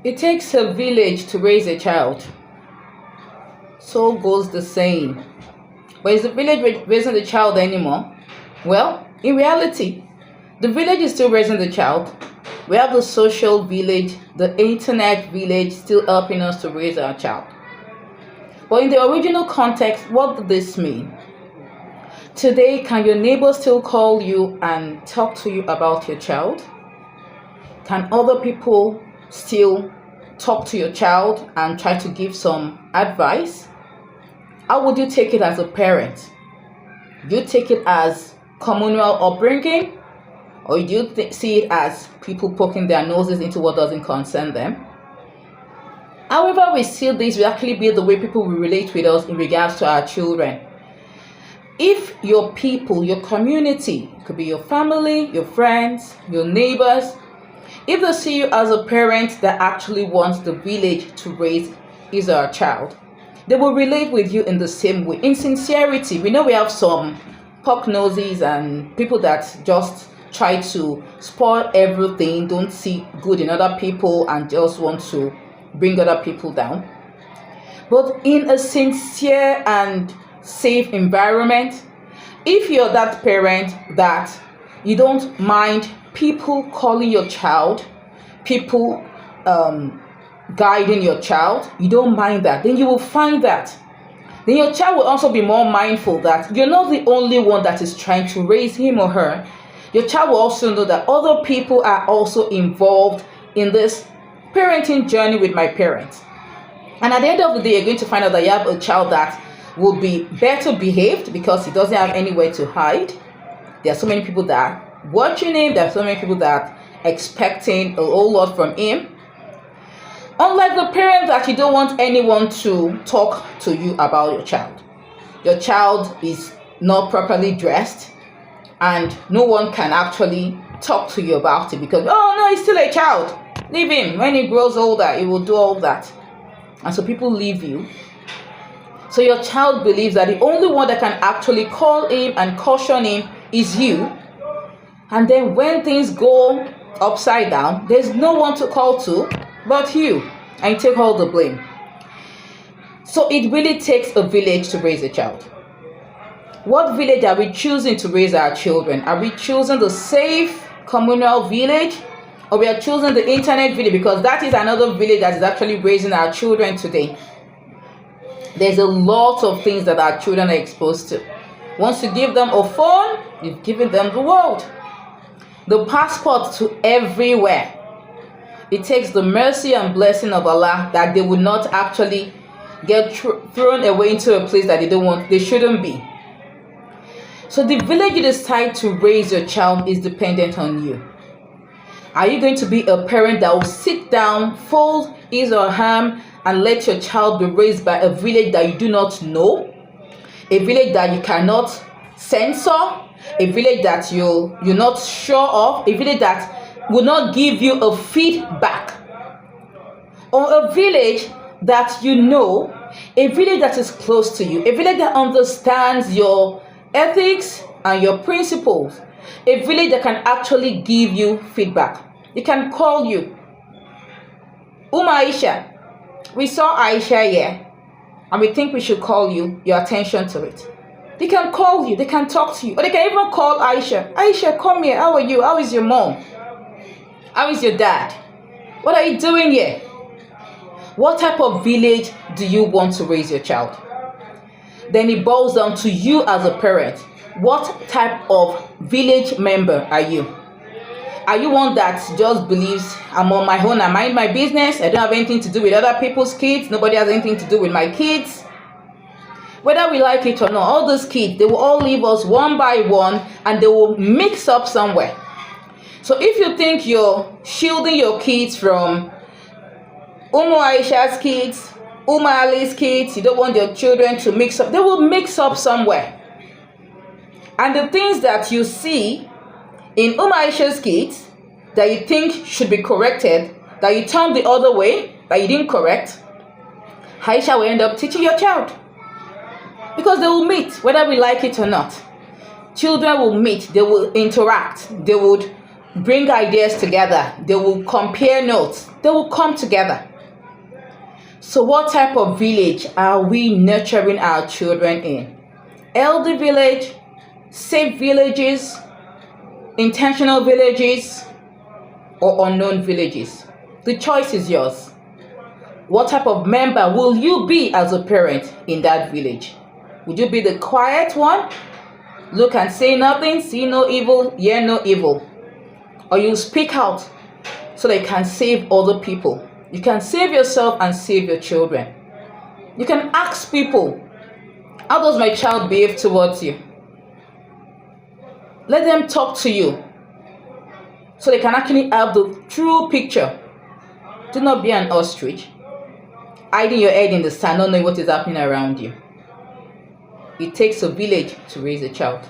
It takes a village to raise a child. So goes the saying. But is the village raising the child anymore? Well, in reality, the village is still raising the child. We have the social village, the internet village still helping us to raise our child. But in the original context, what did this mean? Today, can your neighbor still call you and talk to you about your child? Can other people still talk to your child and try to give some advice? How would you take it as a parent? Do you take it as communal upbringing? Or do you see it as people poking their noses into what doesn't concern them? However we see this will actually be the way people will relate with us in regards to our children. If your people, your community, it could be your family, your friends, your neighbors, if they see you as a parent that actually wants the village to raise his or her child, they will relate with you in the same way. In sincerity, we know we have some poke noses and people that just try to spoil everything, don't see good in other people and just want to bring other people down. But in a sincere and safe environment, if you're that parent that you don't mind people calling your child, people guiding your child, you don't mind that, then you will find that then your child will also be more mindful that you're not the only one that is trying to raise him or her. Your child will also know that other people are also involved in this parenting journey with my parents. And at the end of the day, you're going to find out that you have a child that will be better behaved because he doesn't have anywhere to hide. There are so many people that are watching him. There are so many people that are expecting a whole lot from him. Unlike the parent that you don't want anyone to talk to you about your child. Your child is not properly dressed and no one can actually talk to you about it because, oh no, he's still a child. Leave him. When he grows older, he will do all that. And so people leave you. So your child believes that the only one that can actually call him and caution him is you. And then when things go upside down, there's no one to call to but you, and you take all the blame. So it really takes a village to raise a child. What village are we choosing to raise our children? Are we choosing the safe communal village, or we are choosing the internet village? Because that is another village that is actually raising our children today. There's a lot of things that our children are exposed to. Once you give them a phone, you've given them the world, the passport to everywhere. It takes the mercy and blessing of Allah that they will not actually get thrown away into a place that they shouldn't be. So the village you decide to raise your child is dependent on you. Are you going to be a parent that will sit down, fold his or her, and let your child be raised by a village that you do not know, a village that you cannot censor, a village that you're not sure of, a village that will not give you a feedback, or a village that you know, a village that is close to you, a village that understands your ethics and your principles, a village that can actually give you feedback. It can call you, Aisha, we saw Aisha here and we think we should call you, your attention to it. They can call you, they can talk to you, or they can even call Aisha, come here, how are you, how is your mom? How is your dad? What are you doing here? What type of village do you want to raise your child? Then it boils down to you as a parent. What type of village member are you? Are you one that just believes I'm on my own, I mind my business, I don't have anything to do with other people's kids, nobody has anything to do with my kids? Whether we like it or not, all those kids, they will all leave us one by one and they will mix up somewhere. So if you think you're shielding your kids from Aisha's kids, Ali's kids, you don't want your children to mix up, they will mix up somewhere. And the things that you see in Aisha's kids that you think should be corrected, that you turn the other way, that you didn't correct, Aisha will end up teaching your child. Because they will meet, whether we like it or not. Children will meet, they will interact, they would bring ideas together. They will compare notes. They will come together. So what type of village are we nurturing our children in? Healthy village, safe villages, intentional villages, or unknown villages? The choice is yours. What type of member will you be as a parent in that village? Would you be the quiet one? Look and say nothing, see no evil, hear no evil. Or you speak out so that you can save other people. You can save yourself and save your children. You can ask people, how does my child behave towards you? Let them talk to you so they can actually have the true picture. Do not be an ostrich, hiding your head in the sand, not knowing what is happening around you. It takes a village to raise a child.